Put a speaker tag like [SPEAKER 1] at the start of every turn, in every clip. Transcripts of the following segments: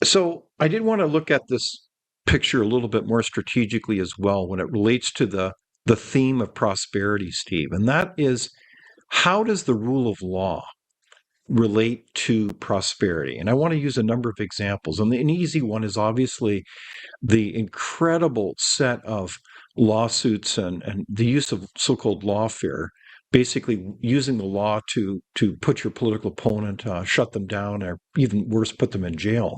[SPEAKER 1] So I did want to look at this picture a little bit more strategically as well when it relates to the theme of prosperity, Steve, and that is how does the rule of law relate to prosperity? And I want to use a number of examples. And an easy one is obviously the incredible set of lawsuits and the use of so-called lawfare, basically using the law to put your political opponent, shut them down, or even worse, put them in jail.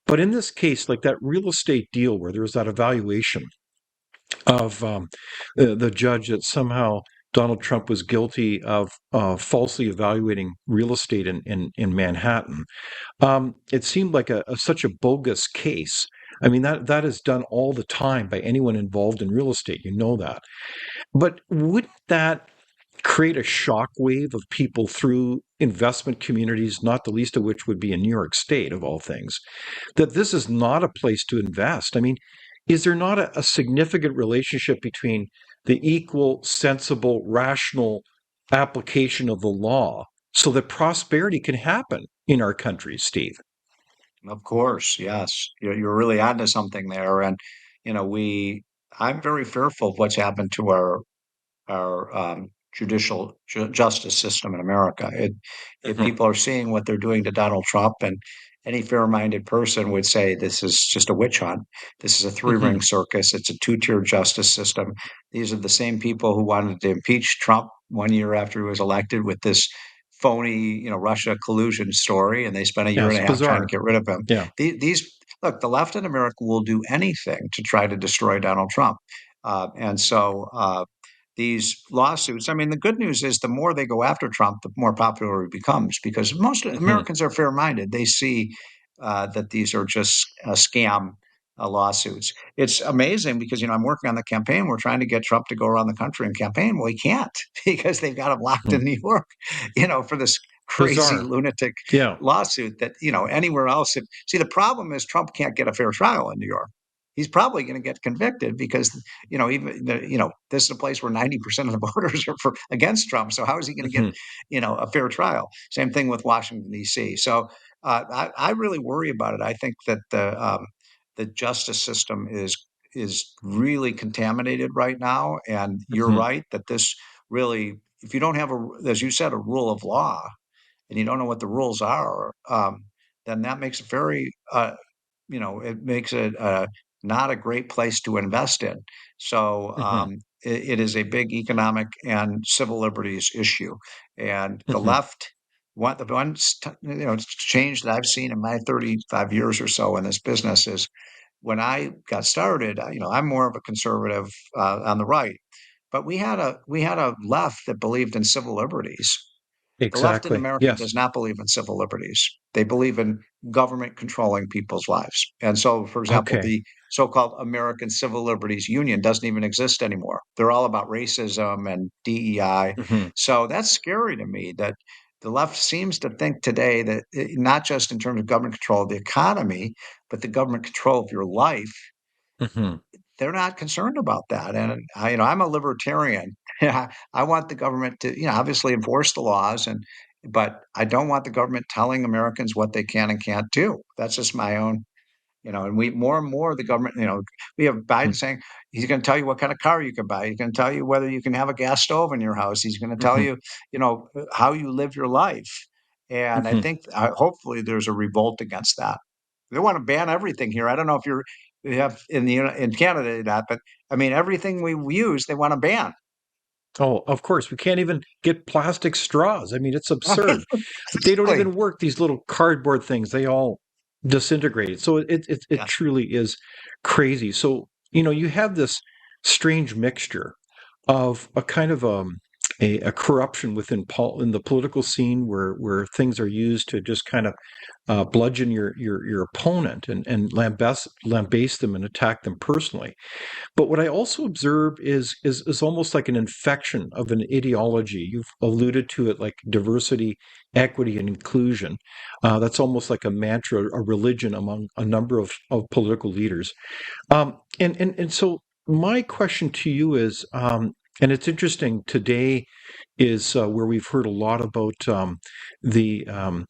[SPEAKER 1] But in this case, like that real estate deal where there was that evaluation of the judge that somehow Donald Trump was guilty of falsely evaluating real estate in Manhattan. It seemed like such a bogus case. I mean, that is done all the time by anyone involved in real estate. You know that. But wouldn't that create a shockwave of people through investment communities, not the least of which would be in New York State, of all things, that this is not a place to invest? I mean, is there not a significant relationship between the equal, sensible, rational application of the law so that prosperity can happen in our country, Steve?
[SPEAKER 2] Of course, yes. You're really onto something there. And, I'm very fearful of what's happened to our judicial justice system in America. If
[SPEAKER 1] Mhm.
[SPEAKER 2] people are seeing what they're doing to Donald Trump, and any fair-minded person would say this is just a witch hunt. This is a three-ring
[SPEAKER 1] Mhm.
[SPEAKER 2] circus. It's a two-tier justice system. These are the same people who wanted to impeach Trump 1 year after he was elected with this phony, Russia collusion story, and they spent a
[SPEAKER 1] Yeah,
[SPEAKER 2] year and
[SPEAKER 1] it's
[SPEAKER 2] a half trying to
[SPEAKER 1] bizarre.
[SPEAKER 2] get rid of him.
[SPEAKER 1] Yeah.
[SPEAKER 2] These look, the left in America will do anything to try to destroy Donald Trump. And so these lawsuits. I mean, the good news is the more they go after Trump, the more popular he becomes because most
[SPEAKER 1] Mhm.
[SPEAKER 2] Americans are fair minded. They see that these are just scam lawsuits. It's amazing because, I'm working on the campaign. We're trying to get Trump to go around the country and campaign. Well, he can't because they've got him locked
[SPEAKER 1] Mhm.
[SPEAKER 2] in New York, for this crazy
[SPEAKER 1] Bizarre.
[SPEAKER 2] lunatic
[SPEAKER 1] Yeah.
[SPEAKER 2] lawsuit that, anywhere else. See, the problem is Trump can't get a fair trial in New York. He's probably going to get convicted because this is a place where 90% of the voters are against Trump. So how is he going to get,
[SPEAKER 1] Mhm.
[SPEAKER 2] a fair trial? Same thing with Washington D.C. So I really worry about it. I think that the justice system is really contaminated right now, and you're
[SPEAKER 1] Mhm.
[SPEAKER 2] right that this really, if you don't have as you said, a rule of law, and you don't know what the rules are, then that makes it very it makes it not a great place to invest in. So
[SPEAKER 1] Mhm.
[SPEAKER 2] it is a big economic and civil liberties issue. And the
[SPEAKER 1] Mhm.
[SPEAKER 2] left, the one change that I've seen in my 35 years or so in this business is when I got started. I'm more of a conservative on the right, but we had a left that believed in civil liberties. The left in
[SPEAKER 1] Exactly.
[SPEAKER 2] America
[SPEAKER 1] Yes.
[SPEAKER 2] does not believe in civil liberties. They believe in government controlling people's lives. And so, for example,
[SPEAKER 1] Okay.
[SPEAKER 2] the so-called American Civil Liberties Union doesn't even exist anymore. They're all about racism and DEI.
[SPEAKER 1] Mhm.
[SPEAKER 2] So that's scary to me that the left seems to think today that not just in terms of government control of the economy, but the government control of your life.
[SPEAKER 1] Mhm.
[SPEAKER 2] They're not concerned about that. And I'm a libertarian. I want the government to, obviously enforce the laws, but I don't want the government telling Americans what they can and can't do. That's just my own, and we more and more the government, we have Biden
[SPEAKER 1] Mhm.
[SPEAKER 2] saying he's going to tell you what kind of car you can buy. He's going to tell you whether you can have a gas stove in your house. He's going to tell
[SPEAKER 1] Mhm.
[SPEAKER 2] you, how you live your life. And I
[SPEAKER 1] Mhm.
[SPEAKER 2] think hopefully there's a revolt against that. They want to ban everything here. I don't know if you have in Canada that, but I mean everything we use they want to ban.
[SPEAKER 1] Oh, of course, we can't even get plastic straws. I mean, it's
[SPEAKER 2] I mean,
[SPEAKER 1] absurd. They don't
[SPEAKER 2] exactly.
[SPEAKER 1] even work, these little cardboard things. They all disintegrate. So it
[SPEAKER 2] Yes.
[SPEAKER 1] truly is crazy. So, you have this strange mixture of a kind of a corruption within in the political scene where things are used to just kind of bludgeon your opponent and lambaste them and attack them personally. But what I also observe is almost like an infection of an ideology. You've alluded to it, like diversity, equity, and inclusion. That's almost like a mantra, a religion among a number of political leaders. And so my question to you is, And it's interesting today is where we've heard a lot about the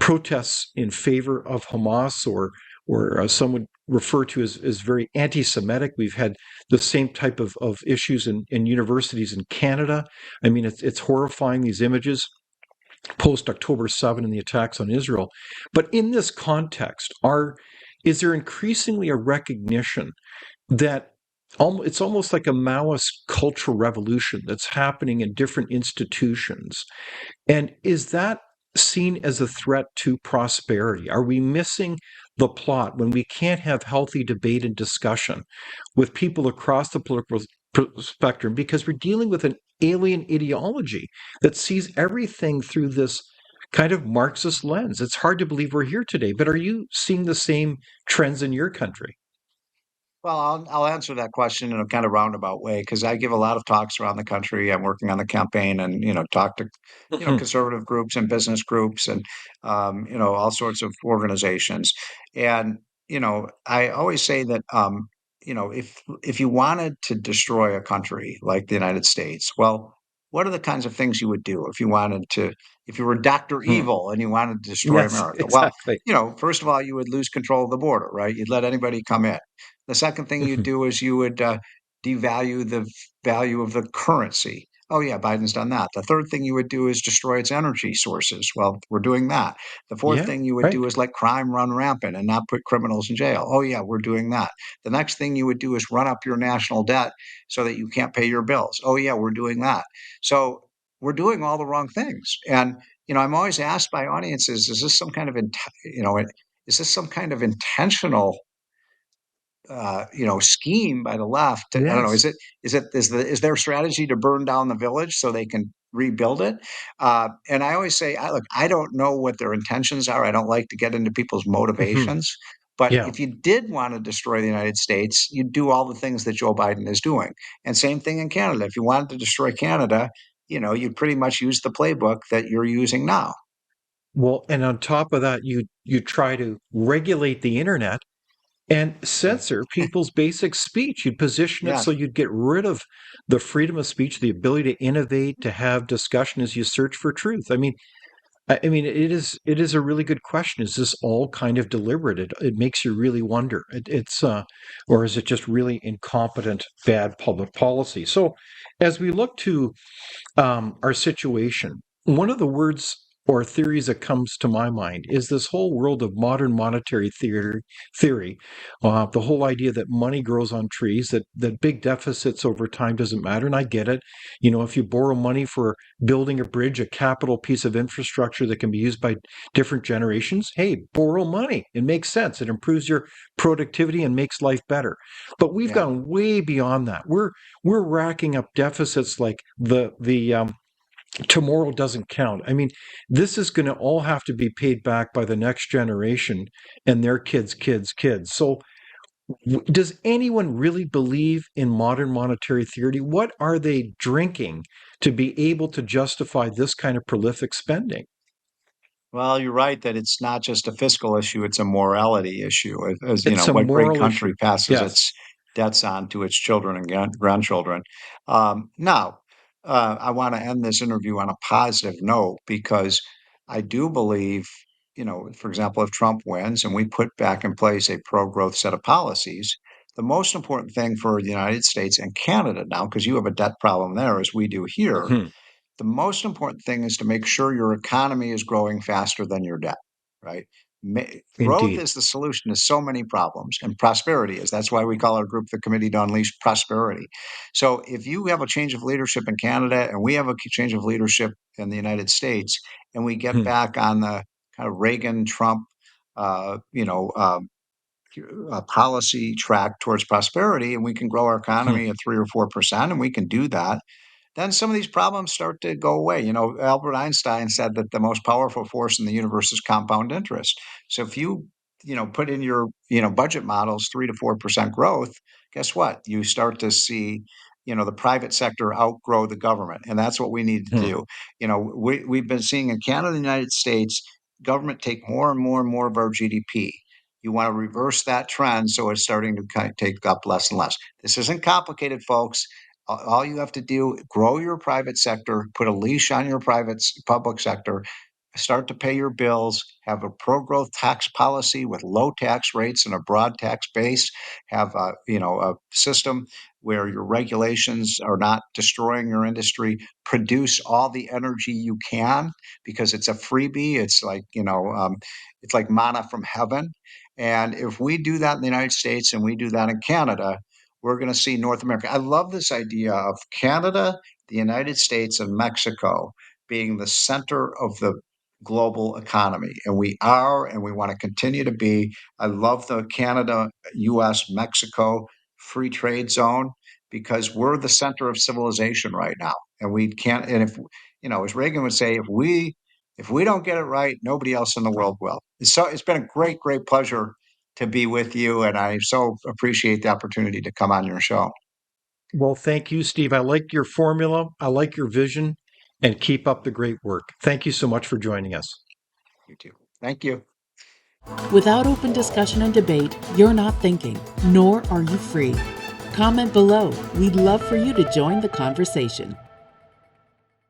[SPEAKER 1] protests in favor of Hamas, or some would refer to as very anti-Semitic. We've had the same type of issues in universities in Canada. I mean, it's horrifying, these images post October 7 and the attacks on Israel. But in this context, is there increasingly a recognition that it's almost like a Maoist cultural revolution that's happening in different institutions? And is that seen as a threat to prosperity? Are we missing the plot when we can't have healthy debate and discussion with people across the political spectrum because we're dealing with an alien ideology that sees everything through this kind of Marxist lens? It's hard to believe we're here today, but are you seeing the same trends in your country?
[SPEAKER 2] Well, I'll answer that question in a kind of roundabout way because I give a lot of talks around the country. I'm working on the campaign and, talk to,
[SPEAKER 1] Mhm.
[SPEAKER 2] conservative groups and business groups and, all sorts of organizations. And, I always say that, if you wanted to destroy a country like the United States, well, what are the kinds of things you would do if you were Dr.
[SPEAKER 1] Hmm.
[SPEAKER 2] Evil and you wanted to destroy
[SPEAKER 1] Yes,
[SPEAKER 2] America? Well,
[SPEAKER 1] exactly.
[SPEAKER 2] first of all, you would lose control of the border, right? You'd let anybody come in. The second thing you'd
[SPEAKER 1] Mhm.
[SPEAKER 2] do is you would devalue the value of the currency. Oh, yeah, Biden's done that. The third thing you would do is destroy its energy sources. Well, we're doing that. The fourth
[SPEAKER 1] Yeah,
[SPEAKER 2] thing you would
[SPEAKER 1] right.
[SPEAKER 2] do is let crime run rampant and not put criminals in jail. Oh, yeah, we're doing that. The next thing you would do is run up your national debt so that you can't pay your bills. Oh, yeah, we're doing that. So we're doing all the wrong things. And, I'm always asked by audiences, is this some kind of, is this some kind of intentional scheme by the left. I don't know.
[SPEAKER 1] Yes.
[SPEAKER 2] Is their strategy to burn down the village so they can rebuild it? And I always say, look, I don't know what their intentions are. I don't like to get into people's
[SPEAKER 1] Mhm.
[SPEAKER 2] motivations. But
[SPEAKER 1] Yeah.
[SPEAKER 2] if you did want to destroy the United States, you'd do all the things that Joe Biden is doing. And same thing in Canada. If you wanted to destroy Canada, you'd pretty much use the playbook that you're using now.
[SPEAKER 1] Well, and on top of that, you try to regulate the internet and
[SPEAKER 2] Yeah.
[SPEAKER 1] censor people's basic speech. You'd position it so
[SPEAKER 2] Yes.
[SPEAKER 1] you'd get rid of the freedom of speech, the ability to innovate, to have discussion as you search for truth. I mean, it is a really good question. Is this all kind of deliberate? It makes you really wonder. Or is it just really incompetent, bad public policy? So, as we look to our situation, one of the words or theories that comes to my mind is this whole world of modern monetary theory, the whole idea that money grows on trees, that big deficits over time doesn't matter. And I get it. If you borrow money for building a bridge, a capital piece of infrastructure that can be used by different generations, hey, borrow money. It makes sense. It improves your productivity and makes life better. But we've
[SPEAKER 2] Yeah.
[SPEAKER 1] gone way beyond that. We're racking up deficits like the tomorrow doesn't count. I mean, this is going to all have to be paid back by the next generation and their kids. So, does anyone really believe in modern monetary theory? What are they drinking to be able to justify this kind of prolific spending?
[SPEAKER 2] Well, you're right that it's not just a fiscal issue, it's a morality issue. As
[SPEAKER 1] It's a
[SPEAKER 2] what great
[SPEAKER 1] moral issue.
[SPEAKER 2] country passes
[SPEAKER 1] Yes.
[SPEAKER 2] its debts on to its children and grandchildren? Now, I want to end this interview on a positive note because I do believe, for example, if Trump wins and we put back in place a pro-growth set of policies, the most important thing for the United States and Canada now, because you have a debt problem there as we do here,
[SPEAKER 1] Mhm.
[SPEAKER 2] the most important thing is to make sure your economy is growing faster than your debt, right? Growth
[SPEAKER 1] Indeed.
[SPEAKER 2] is the solution to so many problems, and prosperity is. That's why we call our group the Committee to Unleash Prosperity. So, if you have a change of leadership in Canada and we have a change of leadership in the United States, and we get
[SPEAKER 1] Mhm.
[SPEAKER 2] back on the kind of Reagan Trump, uh, you know, um, policy track towards prosperity, and we can grow our
[SPEAKER 1] Mhm.
[SPEAKER 2] economy at 3 or 4%, and we can do that, then some of these problems start to go away. Albert Einstein said that the most powerful force in the universe is compound interest. So if put in your, budget models 3 to 4% growth, guess what? You start to see, the private sector outgrow the government. And that's what we need to
[SPEAKER 1] Mhm.
[SPEAKER 2] do. We've been seeing in Canada and the United States, government take more and more and more of our GDP. You want to reverse that trend so it's starting to kind of take up less and less. This isn't complicated, folks. All you have to do, grow your private sector, put a leash on your public sector, start to pay your bills, have a pro-growth tax policy with low tax rates and a broad tax base, have a system where your regulations are not destroying your industry, produce all the energy you can because it's a freebie. It's like manna from heaven. And if we do that in the United States and we do that in Canada, we're going to see North America. I love this idea of Canada, the United States, and Mexico being the center of the global economy. And we are, and we want to continue to be. I love the Canada, US, Mexico free trade zone because we're the center of civilization right now. And we can't, and if, as Reagan would say, if we don't get it right, nobody else in the world will. It's been a great, great pleasure to be with you. And I so appreciate the opportunity to come on your show.
[SPEAKER 1] Well, thank you, Steve. I like your formula. I like your vision, and keep up the great work. Thank you so much for joining us.
[SPEAKER 2] You too. Thank you.
[SPEAKER 3] Without open discussion and debate, you're not thinking, nor are you free. Comment below. We'd love for you to join the conversation.